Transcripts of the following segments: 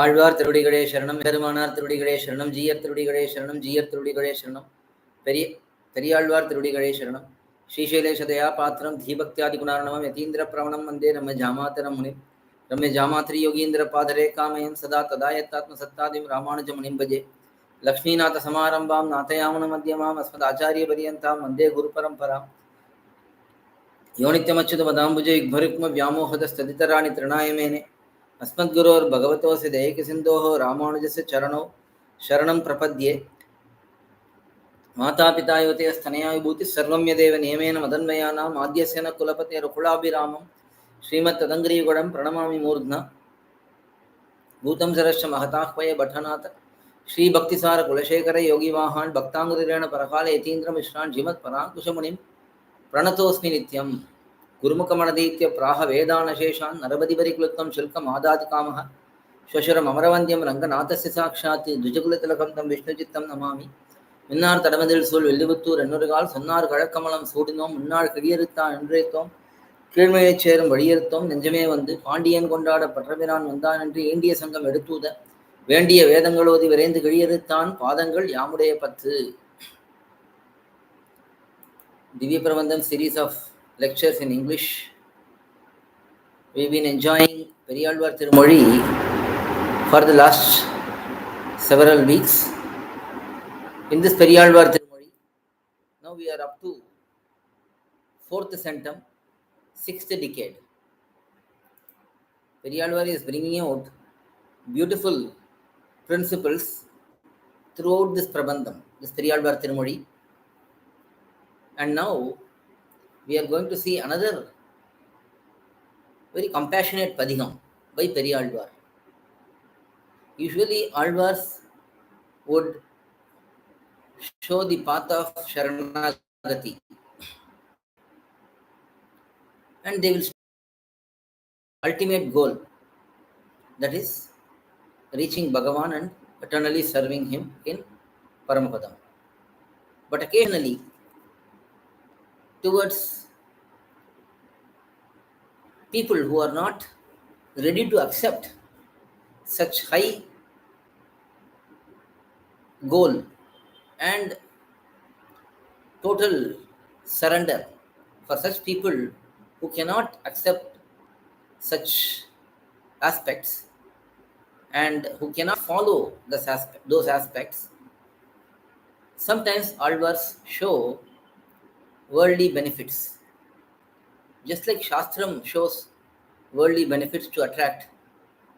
ஆழ்வார் திருவடிகளே சரணம், பெருமானார் திருவடிகளே சரணம், ஜீயர் திருவடிகளே சரணம், ஜீயர் திருவடிகளே சரணம், பெரியாழ்வார் திருவடிகளே சரணம். ஸ்ரீசைலேஷதயா பாத்திரம் தீபக்தியாதி குணார்ணவம் யதீந்திர பிரவணம் வந்தே ரம்ய ஜாமாதரம் முனிம் ரம்ய ஜாமாத்ரி யோகீந்திர பாதரே காமயம் சதா ததாயத்தாத்ம சத்தாதிம் ராமானுஜ முனிம் பஜே. லக்ஷ்மீநாத சமாரம்பாம் நாதயாமன மத்தியமாம் அஸ்மத் ஆச்சாரிய பரியந்தாம் வந்தே குரு பரம்பராம். யோனித்யமச்சுத மதாம்புஜே யுக்மருக்ம व्यामोहतस्तदितराणि तृणायमेने अस्मद्गुरोर्भगवतोऽस्य दैकसिन्धोः रामानुजस्य चरणौ शरणं प्रपद्ये. मातापिता युवतयस्तनया विभूतिः सर्वं यदेव नियमेन मदन्वयानाम् आद्यस्य न कुलपतेरुकुलाभिरामं श्रीमत्तदङ्ग्रीगुणं प्रणमामि मूर्ध्ना. भूतं सरश्च महताह्वय भट्टनाथ श्रीभक्तिसार कुलशेखर योगिवाहान् भक्ताङ्ग्रिरेण परकाले यतीन्द्रमिश्रान् श्रीमत्पराङ्कुशमुनिं प्रणतोऽस्मि नित्यं. गुरुमुखमनदीत्य प्राह वेदानशेषान् नरबदिपरिक्लुप्तं शुल्कम् आदातिकामः श्वशुरम् अमरवन्द्यं रङ्गनाथस्य साक्षात् द्विजकुलतिलकं तं विष्णुचित्तं नमामि. மின்னார் தடமதில் சூழ் வெள்ளிபுத்தூர் என்னொருகால் சொன்னார் கழக்கமலம் சூடினோம் முன்னாள் கிழியறுத்தான் என்றேத்தோம் கீழ்மையைச் சேரும் வழியறுத்தோம் நெஞ்சமே வந்து பாண்டியன் கொண்டாட பற்றபிரான் வந்தான் என்று ஏண்டிய சங்கம் எடுத்தூத வேண்டிய வேதங்களோதி விரைந்து கிழியறுத்தான் பாதங்கள் யாமுடைய பத்து. Dhivyaprabandham series of lectures in English. We've been enjoying periyAzhwAr thirumozhi for the last several weeks. In this periyAzhwAr thirumozhi, now we are up to 4th centum, 6th decade. periyAzhwAr is bringing out beautiful principles throughout this prabandham, this periyAzhwAr thirumozhi. And now we are going to see another very compassionate padhikam by periyAzhwAr. Usually Alvars would show the path of Sharanagati and they will ultimate goal, that is reaching Bhagavan and eternally serving him in Paramapadam. But occasionally towards people who are not ready to accept such high goal and total surrender, for such people who cannot accept such aspects and who cannot follow those aspects, sometimes Alvars show worldly benefits. Just like Shastram shows worldly benefits to attract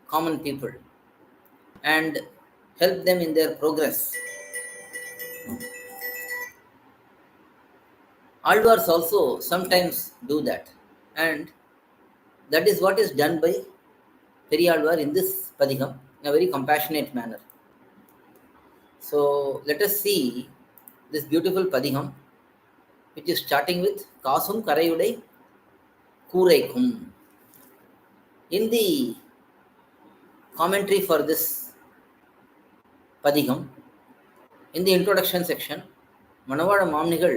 common people and help them in their progress, Alvars also sometimes do that, and that is what is done by periyAzhwAr in this padhikam in a very compassionate manner. So let us see this beautiful padhikam, which is starting with kAsum kaRaiyudai கூரைக்கும். In the commentary for this padhikam, in the introduction section, Manavada Mamnigal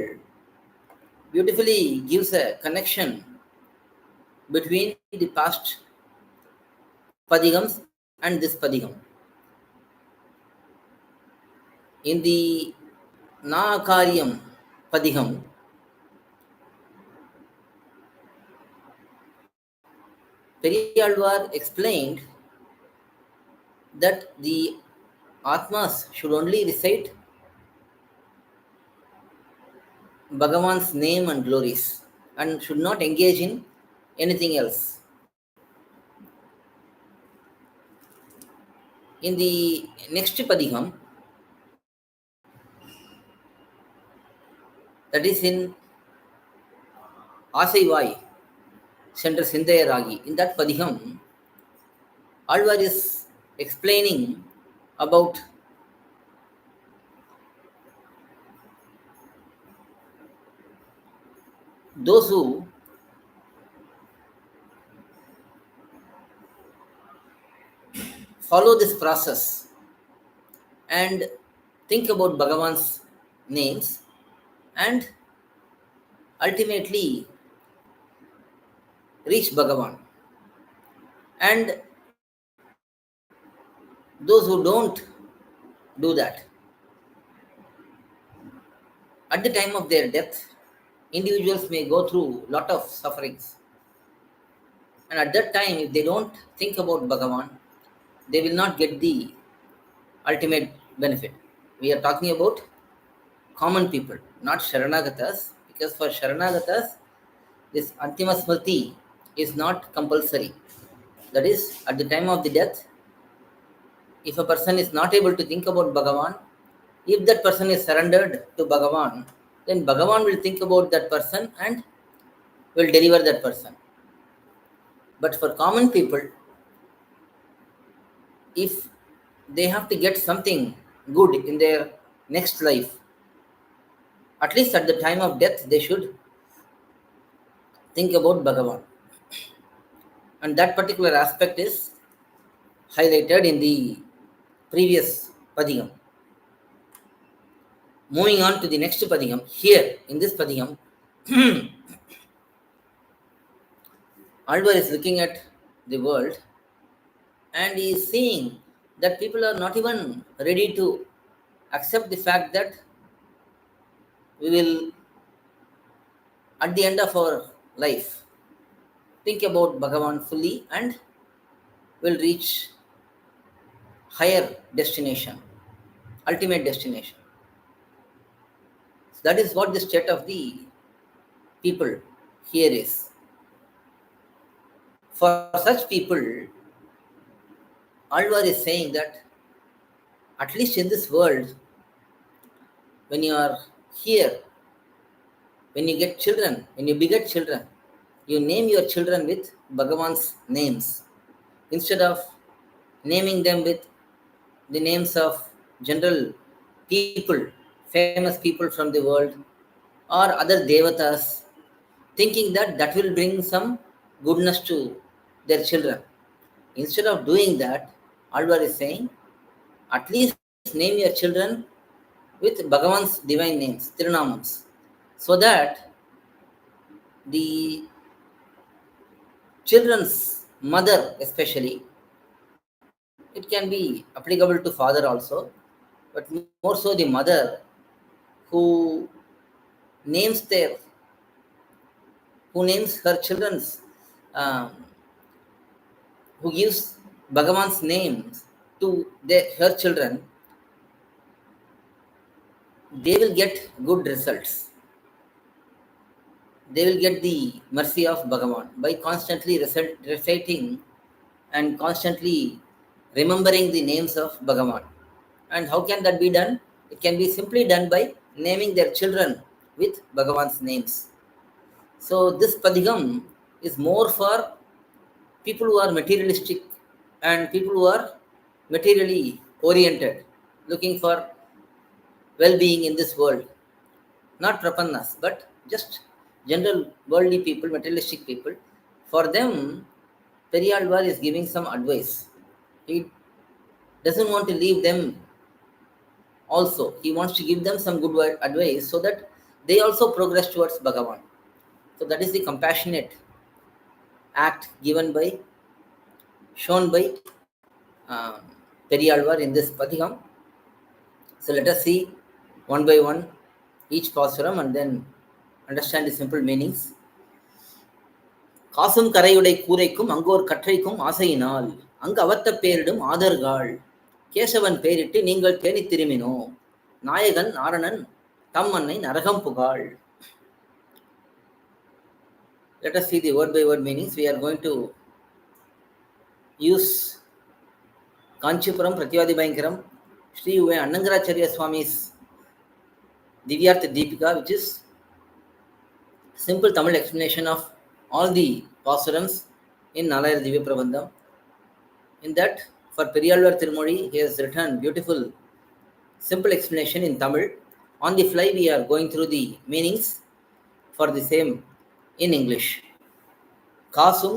beautifully gives a connection between the past padhikams and this padhikam. In the Na-Akaryam padhikam, periyAzhwAr explained that the Atmas should only recite Bhagavan's name and glories and should not engage in anything else. In the next padhikam, that is in Asai Center Sindayaragi, in that padhikam, Alvar is explaining about those who follow this process and think about Bhagavan's names and ultimately reach Bhagavan. And those who don't do that, at the time of their death, individuals may go through lot of sufferings. And at that time, if they don't think about Bhagavan, they will not get the ultimate benefit. We are talking about common people, not Sharanagatas, because for Sharanagatas, this Antima Smriti is not compulsory. That is, at the time of the death, if a person is not able to think about Bhagavan, if that person is surrendered to Bhagavan, then Bhagavan will think about that person and will deliver that person. But for common people, if they have to get something good in their next life, at least at the time of death, they should think about Bhagavan. And that particular aspect is highlighted in the previous Padiyam. Moving on to the next Padiyam, here in this Padiyam, Alvar is looking at the world and he is seeing that people are not even ready to accept the fact that we will, at the end of our life, think about Bhagavan fully and will reach higher destination, ultimate destination. So that is what the state of the people here is. For such people, Alvar is saying that at least in this world, when you are here, when you get children, when you beget children, you name your children with Bhagavan's names instead of naming them with the names of general people, famous people from the world, or other devatas, thinking that that will bring some goodness to their children. Instead of doing that, Alvar is saying, at least name your children with Bhagavan's divine names, thirumozhi, so that the children's mother, especially, it can be applicable to father also, but more so the mother who names their, who names her children's, um, who gives Bhagavan's names to her children, they will get good results. They will get the mercy of Bhagavan by constantly reciting and constantly remembering the names of Bhagavan. And how can that be done? It can be simply done by naming their children with Bhagavan's names. So this Padigam is more for people who are materialistic and people who are materially oriented, looking for well-being in this world. Not prapannas, but just general worldly people, materialistic people. For them, periyAzhwAr is giving some advice. He doesn't want to leave them also. He wants to give them some good advice so that they also progress towards Bhagavan. So that is the compassionate act shown by periyAzhwAr in this Padigam. So let us see one by one each pasuram and then understand the simple meanings. kAsum kaRaiyudai கூரைக்கும் அங்கோர் கற்றைக்கும் ஆசையினால் அங்கு அவத்த பேரிடும் ஆதர்காள் கேசவன் பேரிட்டு நீங்கள் தேனி திரும்பினோ நாயகன் நாரணன் தம்மன்னை நரகம் புகாள். Let us see the word by word meanings. We are going to use Kanchipuram Pratyavadi Bhayankaram Sri U. Annangaracharya Swami's Divyartha Deepika, which is simple Tamil explanation of all the pAsurams in Nalayar Dhivyaprabandham. In that, for periyAzhwAr Tirumozhi, he has written beautiful simple explanation in Tamil. On the fly, we are going through the meanings for the same in English. kAsum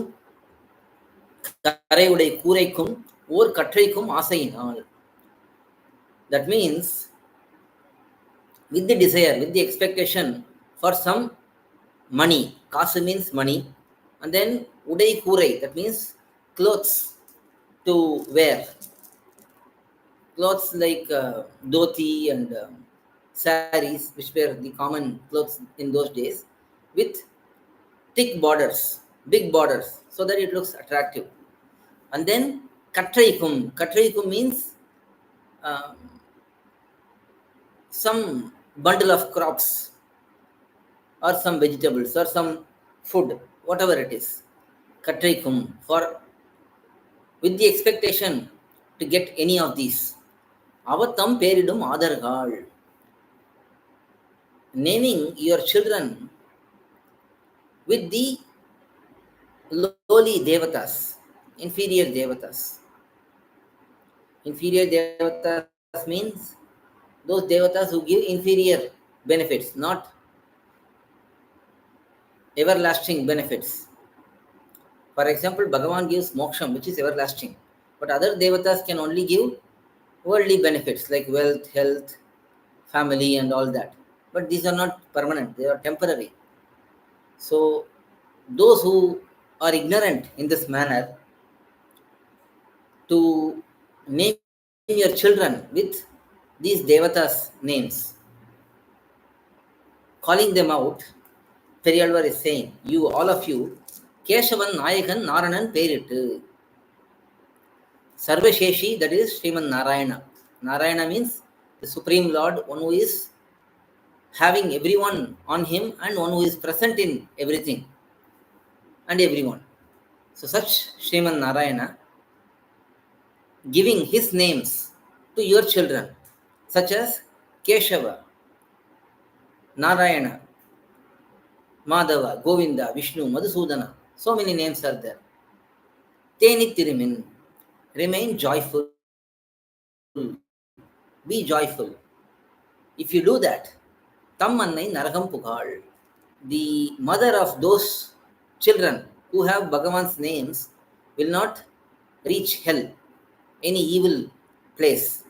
kaRaiyudai கூரைக்கும் ஓர் கற்றைக்கும் ஆசையினால். That means with the desire, with the expectation for some money. Kasu means money. And then udai kurai, that means clothes to wear. clothes like dhoti and saris, which were the common clothes in those days, with thick borders, big borders, so that it looks attractive. And then katraikum. Katraikum means uh, some bundle of crops or some vegetables or some food, whatever it is. Katraikum, for with the expectation to get any of these. Avatam peridum adargal. Naming your children with the lowly devatas, inferior devatas. Inferior devatas means those devatas who give inferior benefits, not everlasting benefits. For example, Bhagavan gives moksham, which is everlasting, but other devatas can only give worldly benefits like wealth, health, family, and all that. But these are not permanent, they are temporary. So, those who are ignorant in this manner to name your children with these devatas' names, calling them out, periyAzhwAr is saying, you, all of you, Keshavan Nayakan Naranan Peritu. Sarvasheshi, that is Sriman Narayana. Narayana means the Supreme Lord, one who is having everyone on him and one who is present in everything and everyone. So such Sriman Narayana giving his names to your children, such as Keshava, Narayana, Madhava, Govinda, Vishnu, Madhusudana. So many names are there. Teni Tirimin, remain joyful, be joyful. If you do that, Tammannai Naragam Pugal, the mother of those children who have Bhagavan's names will not reach hell, any evil place.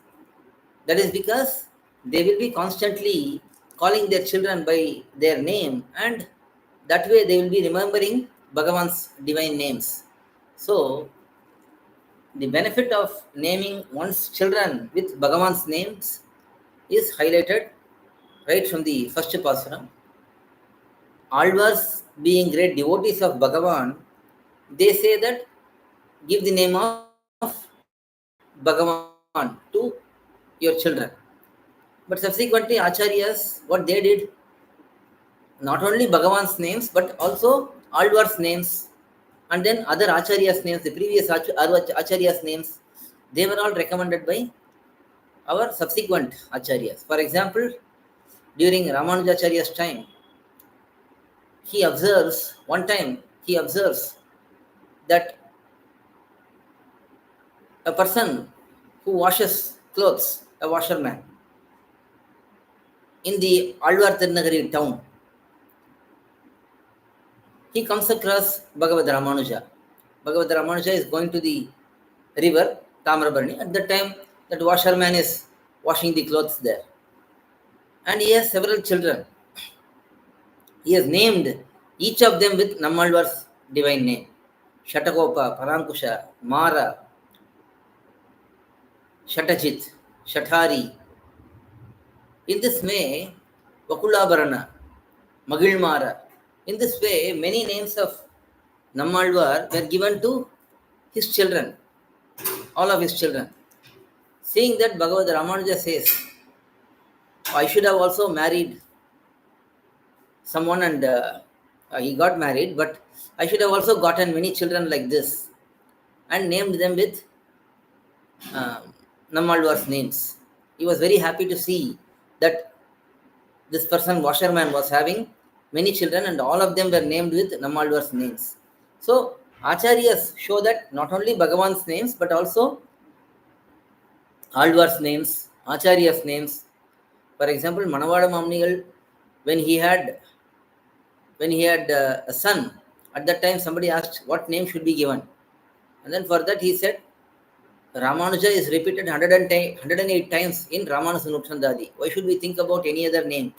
That is because they will be constantly calling their children by their name, and that way they will be remembering Bhagavan's divine names. So, the benefit of naming one's children with Bhagavan's names is highlighted right from the first pasuram. Alvars, being great devotees of Bhagavan, they say that give the name of Bhagavan to your children. But subsequently, Acharyas, what they did, not only Bhagavan's names, but also Alvar's names, and then other Acharyas' names, the previous Acharyas' names, they were all recommended by our subsequent Acharyas. For example, during Ramanujacharya's time, he observes that a person who washes clothes, a washerman, in the Alvar Tirunagari town, he comes across Bhagavad Ramanuja. Bhagavad Ramanuja is going to the river, Tamrabarni. At that time, that washerman is washing the clothes there. And he has several children. He has named each of them with Nammalvar's divine name. Shatagopa, Parankusha, Mara, Shatajit, Shathari. In this way, Vakulabarana, Magilmara. In this way, many names of Nammalvar were given to his children, all of his children. Seeing that, Bhagavad Ramanuja says, I should have also married someone, and he got married, but I should have also gotten many children like this and named them with Nammalvar's names. He was very happy to see that this person, washerman, was having many children and all of them were named with Nammalvar's names. So, Acharyas show that not only Bhagavan's names, but also Alvar's names, Acharyas' names. For example, Manavada Mamnigal, when he had a son, at that time somebody asked what name should be given. And then for that he said, Ramanuja is repeated 108 times in Ramanujanuthandadi. Why should we think about any other name?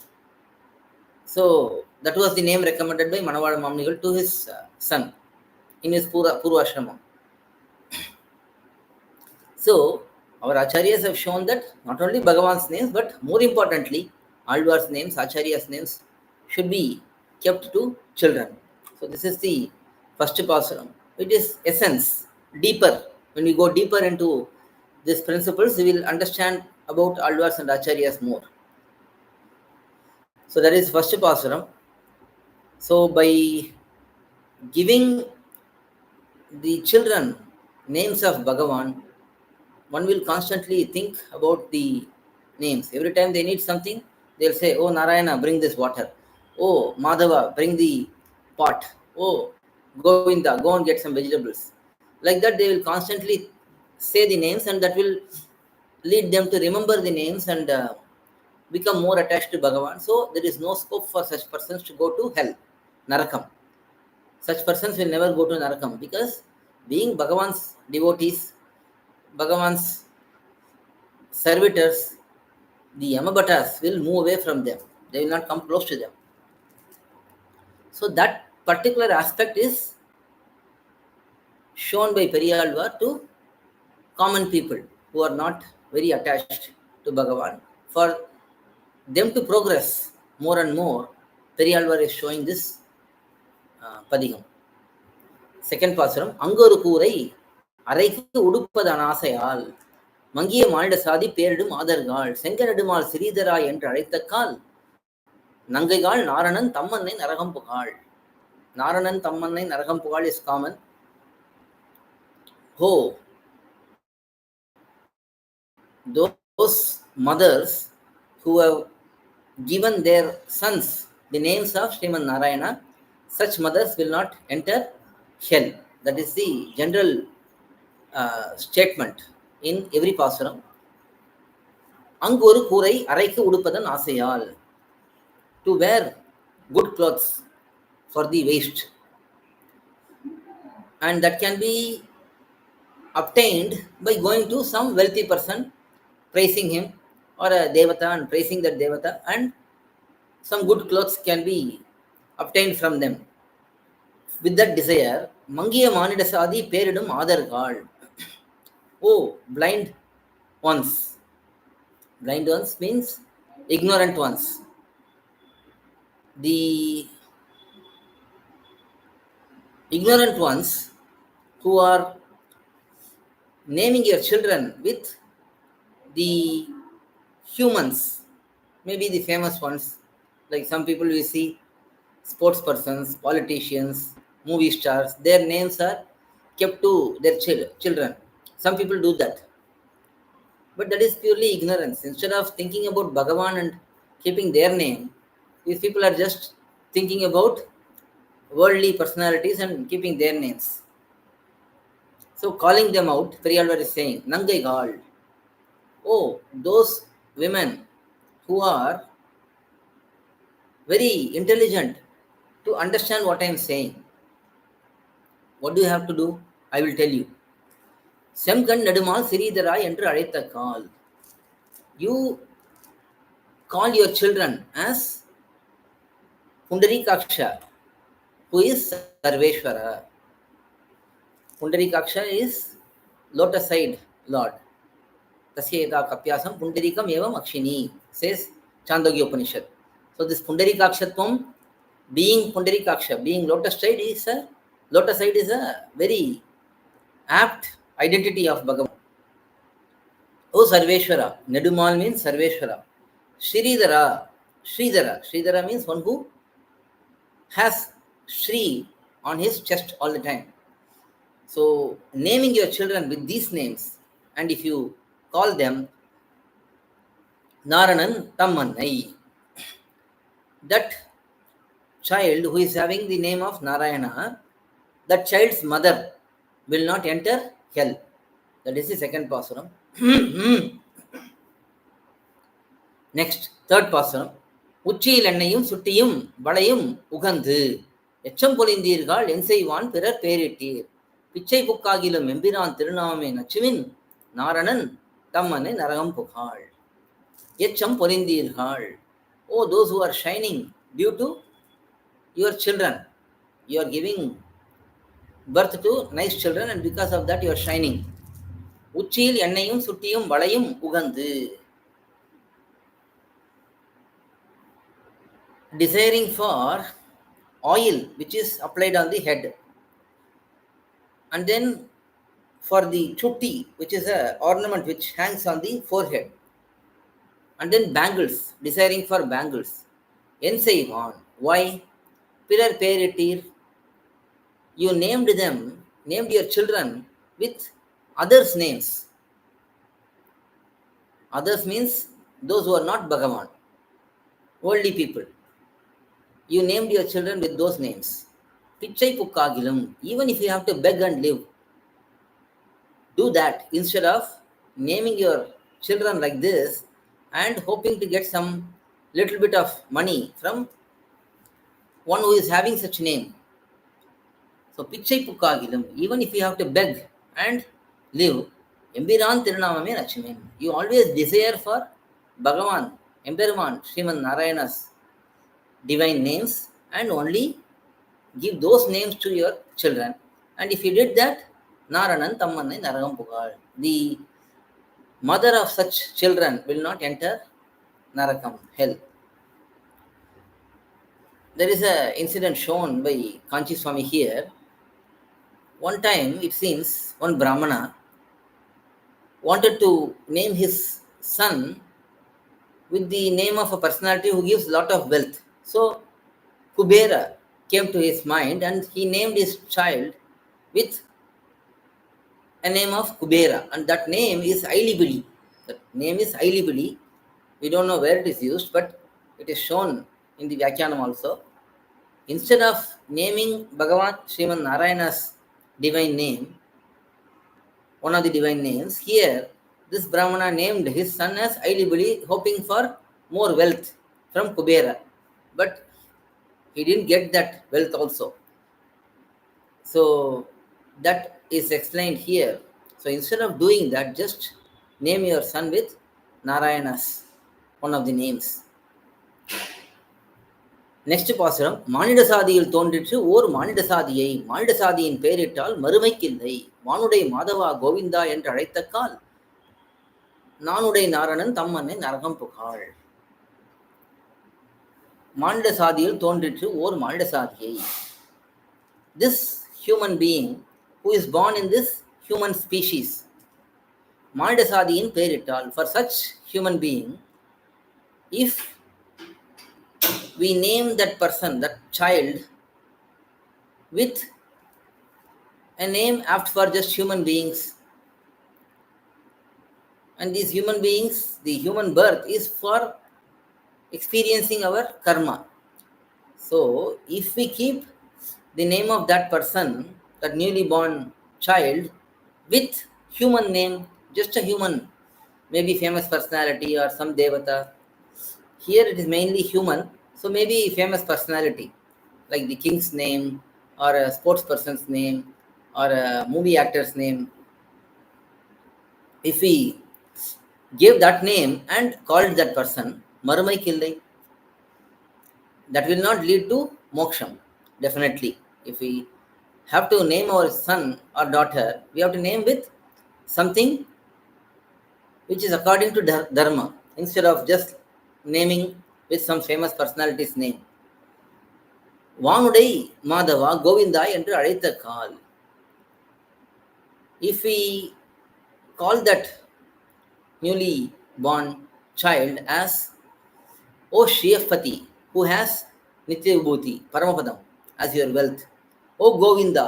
So that was the name recommended by Manavada Mamnigal to his son in his Purvashramam. So Our acharyas have shown that not only Bhagavan's names, but more importantly, Alvar's names, acharyas' names should be kept to children. So this is the first pasuram. It is essence, deeper. When we go deeper into these principles, we will understand about Alvars and acharyas more. So that is first pasuram. So by giving the children names of Bhagavan, one will constantly think about the names. Every time they need something, they'll say, "Oh Narayana, bring this water. Oh Madhava, bring the pot. Oh Govinda, go and get some vegetables." Like that, they will constantly say the names, and that will lead them to remember the names and become more attached to Bhagavan. So there is no scope for such persons to go to hell, Narakam. Such persons will never go to Narakam because being Bhagavan's devotees, Bhagavan's servitors, the Yamabhatas will move away from them. They will not come close to them. So that particular aspect is shown by periyAzhwAr to common people who are not very attached to Bhagavan. For them to progress more and more, periyAzhwAr is showing this Padigam. Second pasuram, Angoru Kurai, Araiku Udupadan Asayal, மங்கிய மானிட சாதி பேரிடும் ஆதர்கால் செங்கனடுமால் சிறீதரா என்று அழைத்தக்கால் நங்கைகால் நாரணன் தம்மன்னை நரகம் புகாள். நாரணன் தம்மன்னை நரகம் புகாள் is common. Oh, those mothers who have given their sons the names of Sriman Narayana, such mothers will not enter hell. That is the general statement in every pasuram. Angoru Kurai Araikku Udupadan Asayal, to wear good clothes for the waist, and that can be obtained by going to some wealthy person, praising him, or a devata and praising that devata, and some good clothes can be obtained from them. With that desire, Mangiya Manida Sadi Peridum Adargal. Oh, blind ones. Blind ones means ignorant ones. The ignorant ones who are naming your children with the humans, maybe the famous ones, like some people we see, sports persons, politicians, movie stars, their names are kept to their children. Some people do that. But that is purely ignorance. Instead of thinking about Bhagavan and keeping their name, these people are just thinking about worldly personalities and keeping their names. So calling them out, periyAzhwAr is saying, Nangai Gal. Oh, those women who are very intelligent to understand what I am saying. What do you have to do? I will tell you. Semkan Nadumal Siridara என்று அழைத்த கால். You call your children as Pundarikaksha, who is Sarveshwara. Pundarikaksha is lotus-eyed Lord. Tasya yada kapyasam pundarikam evam akshini, says Chandogya Upanishad. So this Pundarikakshatvam, being Pundarikaksha, being lotus-eyed is a very apt identity of Bhagavan. Oh Sarveshwara, Nedumal means Sarveshwara. Sridhara, Sridhara means one who has Shri on his chest all the time. So naming your children with these names, and if you call them Naranan Tammannai, that child who is having the name of Narayana, that child's mother will not enter hell. That is the second pasuram. Next, third pasuram. உச்சியில் எண்ணையும் சுட்டியும் வளையும் உகந்து எச்சம் பொலிந்தீர்கள் என் செய்வான் பிறர் பேரிட்டீர் பிச்சை புக்காகிலும் எம்பிரான் திருநாமே நச்சுவின் நாரணன் தம்மனை நரகம் புகாள். எச்சம் பொலிந்தீர்கள். Oh, those who are shining due to your children. You are giving birth to nice children, and because of that you are shining. உச்சியில் எண்ணெயும் சுட்டியும் வளையும் உகந்து. Desiring for oil which is applied on the head, and then for the chutti which is a ornament which hangs on the forehead, and then bangles, desiring for bangles. En செய்வான். Why? பிறர் பெயரிட்டீர். You named your children with others names. Others means those who are not Bhagavan, worldly people. You named your children with those names. Pichai pukkagilum, even if you have to beg and live, do that instead of naming your children like this and hoping to get some little bit of money from one who is having such name. So pichai pukkagilum, even if you have to beg and live, Embiran Tirunamame Lakshmin. You always desire for Bhagavan, Emperuman, Sriman Narayana's divine names, and only give those names to your children. And if you did that, Naranan Tammanai Naragam Pugal, the mother of such children will not enter Narakam, hell. There is an incident shown by Kanchi Swami here. One time, it seems, one Brahmana wanted to name his son with the name of a personality who gives lot of wealth. So, Kubera came to his mind and he named his child with a name of Kubera, and that name is Ailibili. That name is Ailibili. We don't know where it is used, but it is shown in the Vyakyanam also. Instead of naming Bhagavan Sriman Narayana's divine name, one of the divine names, here this Brahmana named his son as Ailibili, hoping for more wealth from Kubera. But he didn't get that wealth also. So that is explained here. So instead of doing that, just name your son with Narayana's, one of the names. Next pasuram, மானிடசாதியில் தோன்றிற்று ஓர் மானிடசாதியை மானிடசாதியின் பெயரிட்டால் மறுமைக்கில்லை. வானுடை மாதவா கோவிந்தா என்று அழைத்த கால் நானுடை நாரணன் தம்மனை நரகம் புகாள். மானிடசாதியில் தோன்றிற்று ஓர் மானிடசாதியை. This human being who is born in this human species, மானிடசாதியின் பெயரிட்டால், for such human being, if we name that person, that child, with a name apt for just human beings, and these human beings, the human birth is for experiencing our karma. So if we keep the name of that person, that newly born child, with human name, just a human, maybe famous personality or some devata, here it is mainly human, so maybe famous personality like the king's name or a sports person's name or a movie actor's name. If we give that name and called that person, marumai killai, that will not lead to moksham, definitely. If we have to name our son or daughter, we have to name with something which is according to dharma, instead of just naming with some famous personality's name. வானுடை மாதவா கோவிந்தா என்று அழைத்த கால். If we call that newly born child as O Shriyapati, who has Nitya Vibhuti, Paramapadam, as your wealth, O Govinda.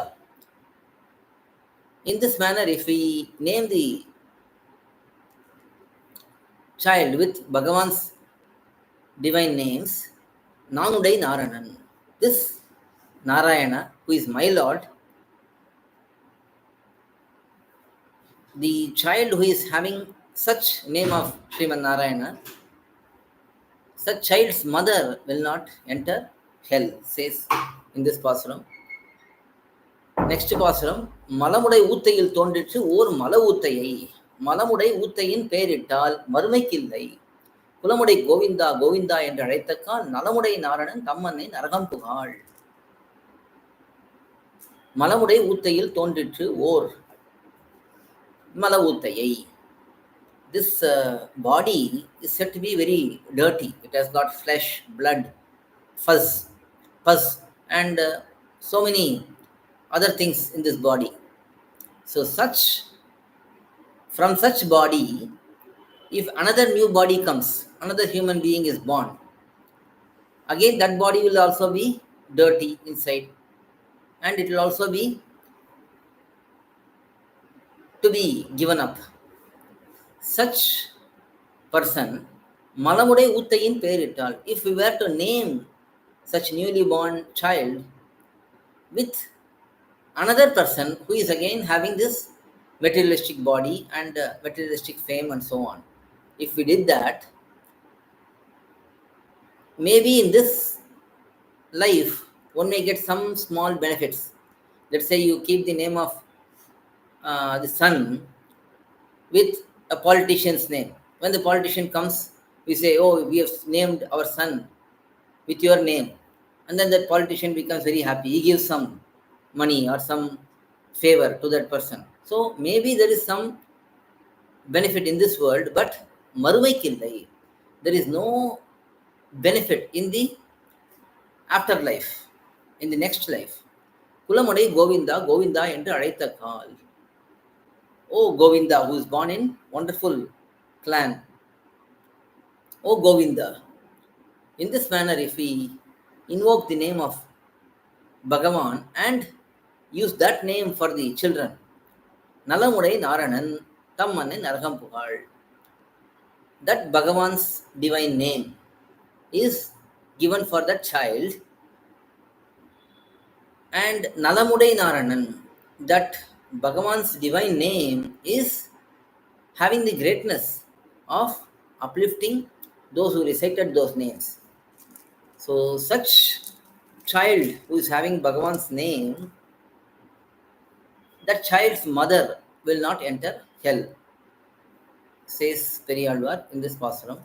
In this manner, if we name the child with Bhagavan's divine names, Nanudai Naranan, this Narayana, who is my Lord, the child who is having such name of Sriman Narayana, such child's mother will not enter hell, says in this pasuram. Next pasuram, மலமுடை ஊத்தையில் தோன்றிற்று ஓர் மல ஊத்தையை மலமுடை ஊத்தையின் பெயரிட்டால் மறுமைக்கில்லை. குலமுடை கோவிந்தா கோவிந்தா என்று அழைத்தக்கால் நலமுடை நாரணன் தம்மனை நரகம் புகாள். மலமுடை ஊத்தையில் தோன்றிற்று ஓர், Malavutayai. This body is said to be very dirty. It has got flesh, blood, fuzz, pus, and so many other things in this body. So from such body, if another new body comes, another human being is born, again that body will also be dirty inside, and it will also be to be given up. Such person, Malamudai Uttayin Perital, if we were to name such newly born child with another person who is again having this materialistic body and materialistic fame and so on, if we did that, maybe in this life one may get some small benefits. Let's say you keep the name of the son with a politician's name. When the politician comes, we say, "Oh, we have named our son with your name," and then that politician becomes very happy. He gives some money or some favor to that person. So maybe there is some benefit in this world, but Maruvaikillai, there is no benefit in the afterlife, in the next life. Kulamudai Govinda, Govinda என்று அழைத்த கால். Oh Govinda, who is born in wonderful clan. Oh Govinda. In this manner, if we invoke the name of Bhagavan and use that name for the children, Nalamudai Naranan, Tammanai Naragam Pugal. That Bhagavan's divine name is given for that child, and Nalamudai Naranan, that Bhagavan's divine name is having the greatness of uplifting those who recited those names. So such child who is having Bhagavan's name, that child's mother will not enter hell, says periyAzhwAr in this pasuram.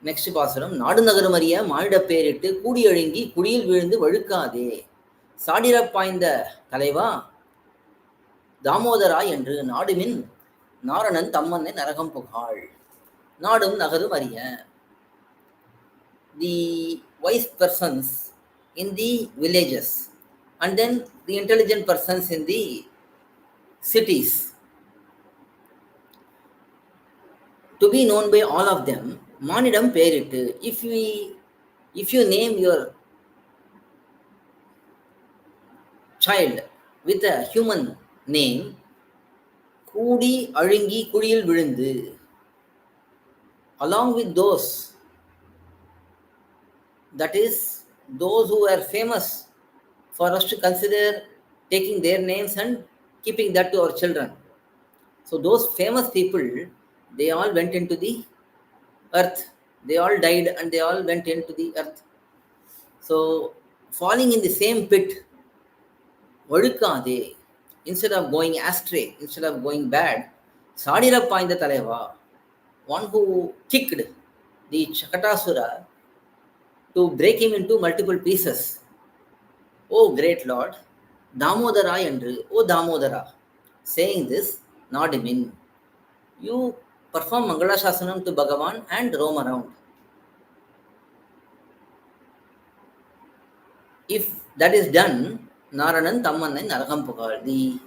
Next pasuram, நாடு நகரமறிய மானிட பேரிட்டு கூடி அழுங்கி குடியில் விழுந்து வழுக்காதே சாடிரப் பாய்ந்த தலைவா தாமோதரா என்று நாடுமின் நாரணன் தம்மனை நரகம் புகாள். நாடும் நகரும் அறிய. The wise persons in the villages and then the intelligent persons in the cities, to be known by all of them, Manidam Peritu. If you name your child with a human name, Kudi Aringi Kudil Virindu, along with those, that is, those who are famous, for us to consider taking their names and keeping that to our children. So those famous people, they all went into the earth. They all died and they all went into the earth. So falling in the same pit, Vadukade, instead of going astray, instead of going bad, Sadirappa in the Taleva, one who kicked the Chakatasura to break him into multiple pieces. Oh great Lord, Damodara Yandru, oh Damodara, saying this, Nadimin, you perform Mangala Shasanam to Bhagavan and roam around. If that is done, Naranan Tammanai Naragam Pugal, the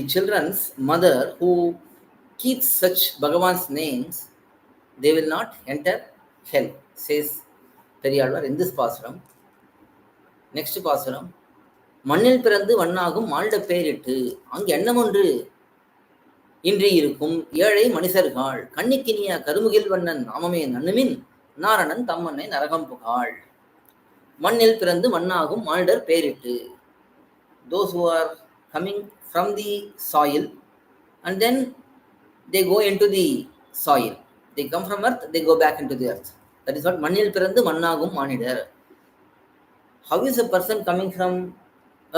children's mother who keeps such Bhagavan's names, they will not enter hell, says periyAzhwAr in this pasuram. Next pasuram, மண்ணில் பிறந்து வண்ணாகும் மானிட பேரிட்டு அங்கு எண்ணமொன்று இன்றி இருக்கும் ஏழை மனிதர்கள் கண்ணிக்கினிய கருமுகில் வண்ணன் நாமமே நன்னுமின் நாரணன் தம்மனை நரகம் புகாள். மண்ணில் பிறந்து மண்ணாகும் மானிடர் பேரிட்டு, those who are coming from the soil and then they go into the soil. They come from earth, they go back into the earth. That is what மண்ணில் பிறந்து மண்ணாகும் மானிடர். How is a person coming from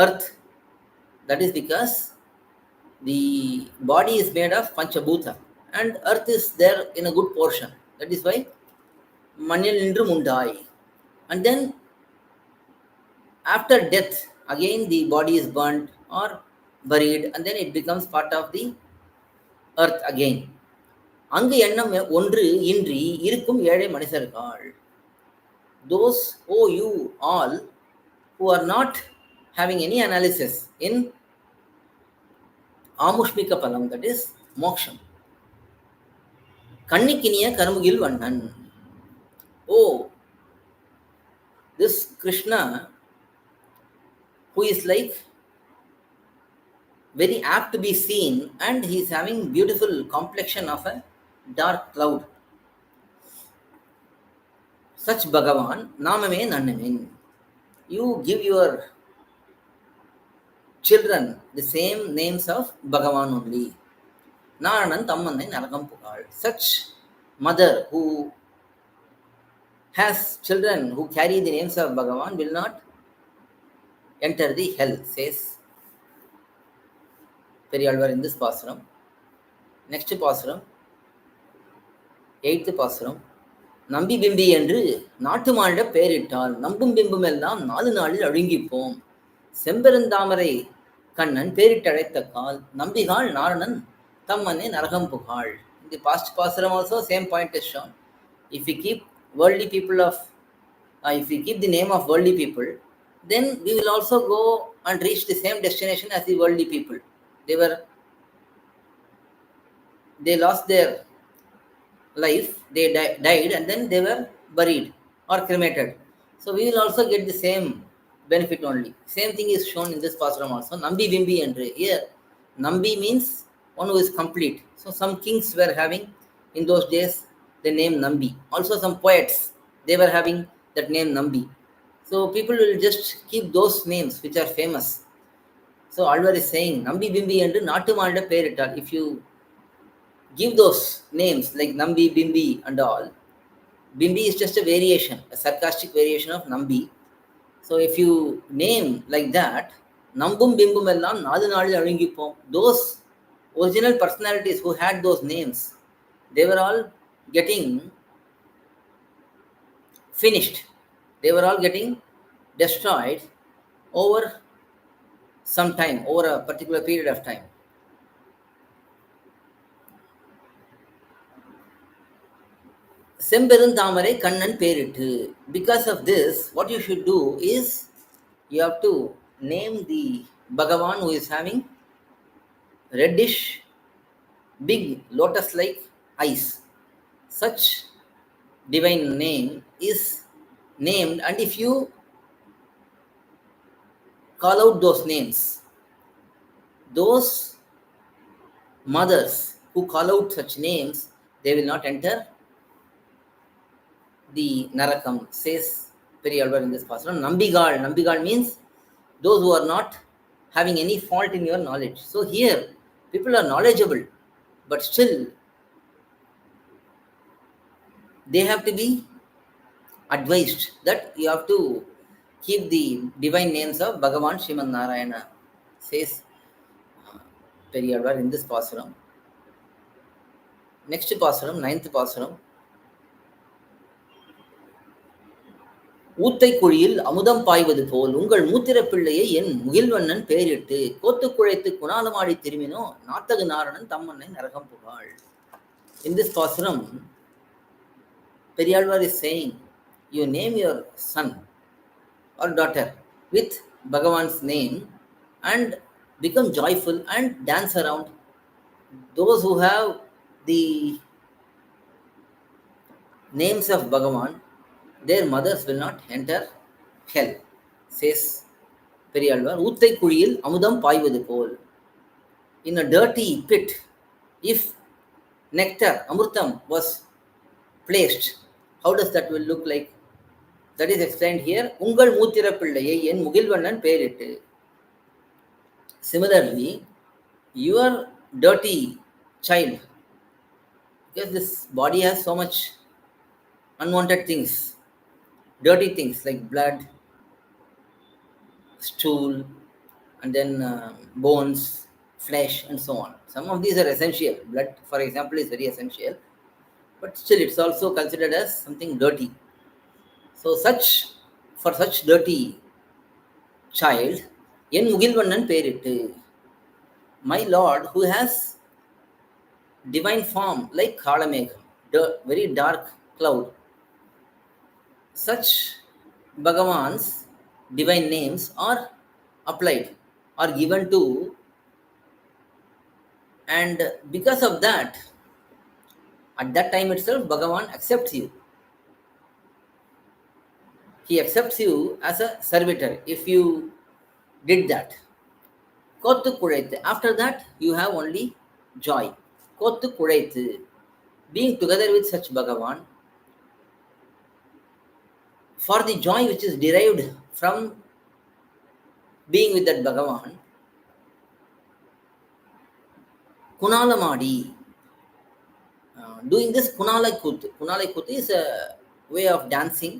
earth? That is because the body is made of Panchabhuta and earth is there in a good portion. That is why Manil Nindru Mundai. And then after death, Again, the body is burnt or buried, and then it becomes part of the earth again. அங்கு எண்ணம் ஒன்று இன்றி இருக்கும் ஏழை மனிதர்கள். Those, oh you all, who are not having any analysis in ஆமுஷ்மிக பலம், that is மோக்ஷம். கண்ணிக்கினிய கருமுகில் வண்ணன். Oh, this Krishna, who is like very apt to be seen, and he is having beautiful complexion of a dark cloud. Such Bhagavan, namame nannamin. You give your children the same names of Bhagavan only. Naranan Tammanai Narakam Pukal. Such mother who has children who carry the names of Bhagavan will not enter the hell, says periyAzhwAr in this pasuram. Next pasuram, 8th pasuram. நம்பி பிம்பி என்று நாட்டு மானிட பெயரிட்டால் நம்பும் பிம்பும் எல்லாம் 4 நாளில் அழுங்கிப்போம். செம்பெருந்தாமரை கண்ணன் பேரிட்டழைத்த கால் நம்பிகாள் நாரணன் தம்மனே நரகம் புகாள். In the past pasuram also same point is shown. If we keep worldly people of, if we keep the name of worldly people, then we will also go and reach the same destination as the worldly people. They lost their life, they died, and then they were buried or cremated. So we will also get the same benefit only. Same thing is shown in this pasuram also. Nambi bimbi andre. Here, Nambi means one who is complete. So some kings were having in those days the name Nambi. Also some poets, they were having that name Nambi. So people will just keep those names which are famous. So Azhwar is saying, Nambi bimbi andre naatu maalida perittal. If you give those names like Nambi, Bimbi and all, Bimbi is just a variation, a sarcastic variation of Nambi. So if you name like that, Nambum Bimbum ellam 4 நாளில் அழுங்கிப்போம். Those original personalities who had those names, they were all getting finished. They were all getting destroyed over some time, over a particular period of time. செம்பெருந்தாமரை Kannan பேரிட்டு. Because of this, what you should do is, you have to name the Bhagavan who is having reddish, big lotus-like eyes. Such divine name is named, and if you call out those names, those mothers who call out such names, they will not enter the Narakam, says periyAzhwAr in this pasuram. Nambigal means those who are not having any fault in your knowledge. So here, people are knowledgeable, but still they have to be advised that you have to keep the divine names of Bhagavan Srimad Narayana, says periyAzhwAr in this pasuram. Next pasuram, 9th pasuram. ஊத்தை குழியில் அமுதம் பாய்வது போல் உங்கள் மூத்திர பிள்ளையை என் முகில்வண்ணன் பெயரிட்டு கோத்து குழைத்து குணாலமாடி திரும்பினோ நாத்தகு நாரணன் தம்மன்னை நரகம் புகாள். In this pasuram, periyAzhwAr is saying, you name your son or daughter with Bhagavan's name and become joyful and dance around. Those who have the names of Bhagavan, their mothers will not enter hell, says periyAzhwAr. ஊத்தை குழியில் அமுதம் பாய்வது போல். In a dirty pit, if nectar, amrutam, was placed, how does that will look like? That is explained here. உங்கள் மூத்திர பிள்ளையை என் முகில்வண்ணன் பெயரிட்டு. Similarly, your dirty child, because this body has so much unwanted things, dirty things like blood, stool, and then bones, flesh, and so on. Some of these are essential. Blood, for example, is very essential, but still it's also considered as something dirty. So for such dirty child, N Mukilvannan பேரிட்டு. My Lord, who has divine form like Kalamegam, very dark cloud. Such Bhagavan's divine names are applied, are given to, and because of that, at that time itself, Bhagavan accepts you. He accepts you as a servitor if you did that. Kottu Kudaithu. After that, you have only joy. Kottu Kudaithu. Being together with such Bhagavan, for the joy which is derived from being with that Bhagavan, Kunalamadi, doing this Kunalai Kuthu. Kunalai Kuthu is a way of dancing,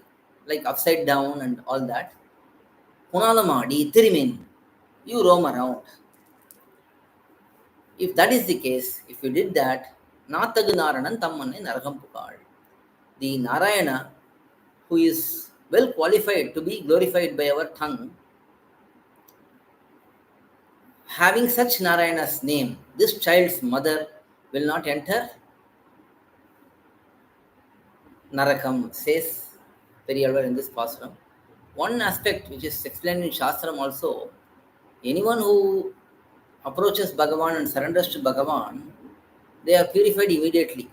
like upside down and all that. Kunalamadi, Thirimin, you roam around. If that is the case, if you did that, Nathagu Naranan Tammanai Naragam Pukal. The Narayana, who is well qualified to be glorified by our tongue, having such Narayana's name, this child's mother will not enter Narakam, says periyAzhwAr in this pasuram. One aspect which is explained in Shastram also, anyone who approaches Bhagavan and surrenders to Bhagavan, they are purified immediately.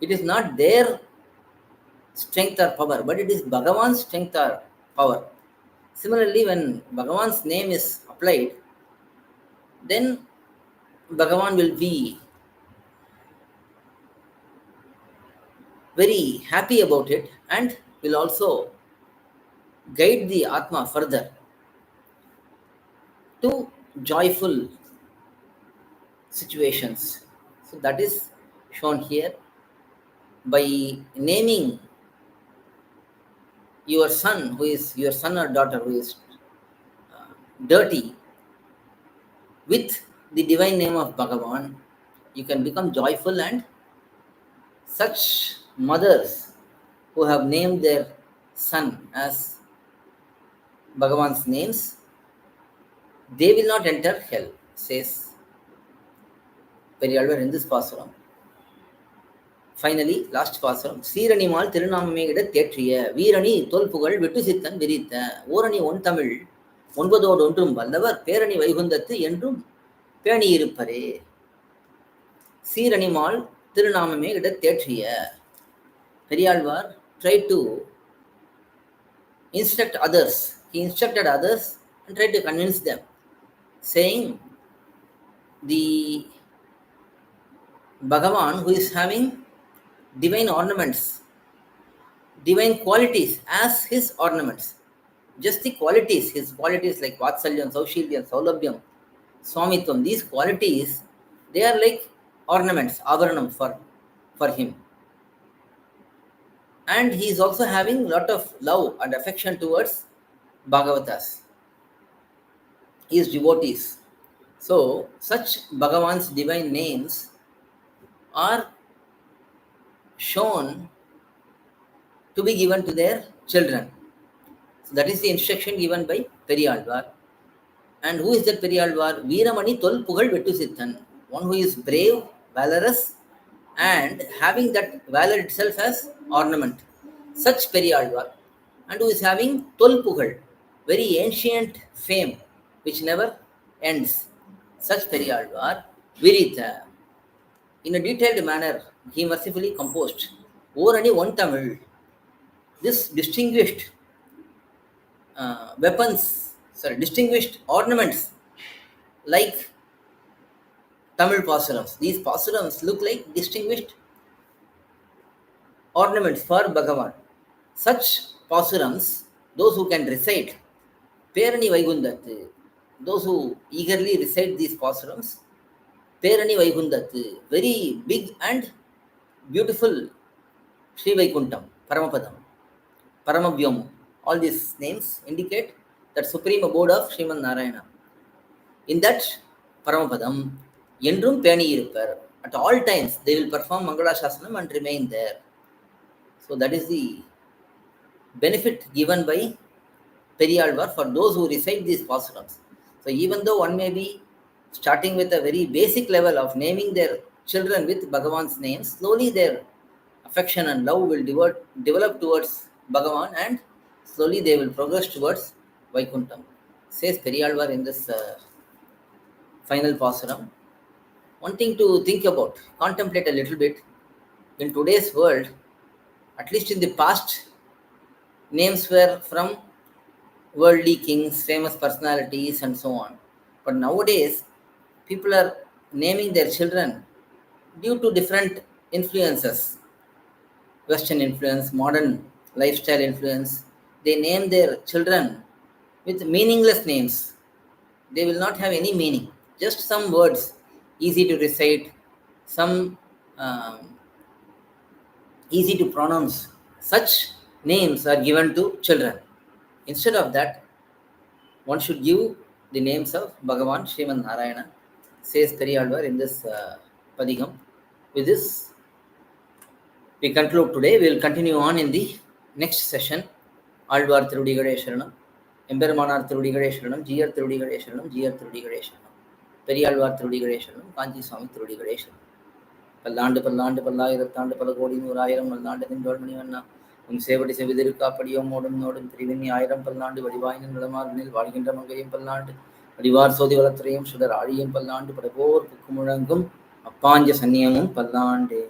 It is not their strength or power, but it is Bhagavan's strength or power. Similarly, when Bhagavan's name is applied, then Bhagavan will be very happy about it and will also guide the Atma further to joyful situations. So that is shown here. By naming your son, who is your son or daughter who is dirty, with the divine name of Bhagavan, you can become joyful, and such mothers who have named their son as Bhagavan's names, they will not enter hell, says periyAzhwAr in this pasuram. Finally, last pasuram. Sīranimal thirunamamegida thētriya வீரணி தொல்புகழ் விட்டு சித்தன் விரித்த ஓரணி one Tamil ஒன்பதோடு ஒன்றும் வல்லவர் பேரணி வைகுந்தத்து என்றும் பேணி இருப்பரே. சீரணிமால் திருநாமமே இட தேற்றிய. periyAzhwAr tried to instruct others. He instructed others and tried to convince them, saying the Bhagavan who is having divine ornaments, divine qualities as his ornaments, just the qualities, his qualities like Vatsalyam, Saushilya, Saulabhyam, Swamitvam, these qualities, they are like ornaments, avaranam for him. And he is also having a lot of love and affection towards Bhagavatas, his devotees. So, such Bhagavan's divine names are shown to be given to their children. So that is the instruction given by periyAzhwAr. And who is that periyAzhwAr? Veeramani Tol Pugal Vettu Sittan, one who is brave, valorous, and having that valor itself as ornament. Such periyAzhwAr, and who is having Tol Pugal, very ancient fame which never ends. Such periyAzhwAr, Virita, in a detailed manner, he mercifully composed Orani one Tamil. This distinguished distinguished ornaments like Tamil pAsurams. These pAsurams look like distinguished ornaments for Bhagavan. Such pAsurams, those who can recite, Perani Vaikundathu, those who eagerly recite these pAsurams, Perani Vaikundathu, very big and beautiful Sri Vaikuntam, Paramapadam, Paramavyam, all these names indicate that supreme abode of Sriman Narayana. In that Paramapadam, Yendrum Peni Irupar, at all times they will perform Mangala Shasanam and remain there. So that is the benefit given by periyAzhwAr for those who recite these pAsurams. So even though one may be starting with a very basic level of naming their children with Bhagavan's name, slowly their affection and love will develop towards Bhagavan, and slowly they will progress towards Vaikuntham. Says periyAzhwAr in this final pasuram. One thing to think about, contemplate a little bit. In today's world, at least in the past, names were from worldly kings, famous personalities, and so on. But nowadays, people are naming their children due to different influences, Western influence, modern lifestyle influence. They name their children with meaningless names. They will not have any meaning, just some words, easy to recite, some easy to pronounce. Such names are given to children. Instead of that, one should give the names of Bhagavan Sriman Narayana, says periyAzhwAr in this Padigam. With this, we conclude today. We will continue on in the next session. Alvar Thirudigade Sharanam, Embermanar Thirudigade Sharanam, Jiyar Thirudigade Sharanam, Jiyar Thirudigade Sharanam, periyAzhwAr Thirudigade Sharanam, Kanchi Swami Thirudigade Sharanam. பல்லாண்டு பல்லாண்டு பல்லாயிரத்தாண்டு பல கோடி நூறாயிரம் நல்லாண்டு தின்வர்மணிவண்ணா உன் சேவடி செவிதிருக்காப்படியோம் ஓடும் நோடும் திரிவினி ஆயிரம் பல்லாண்டு வடிவாயினும் நிலமார்பினில் வாழ்கின்ற மங்கையும் பல்லாண்டு வடிவார் சோதி வளத்துறையும் சுடர் ஆழியும் பல்லாண்டு படபோர் புக்கு முழங்கும் அப்பாஞ்ச சன்னியமும் பல்லாண்டு.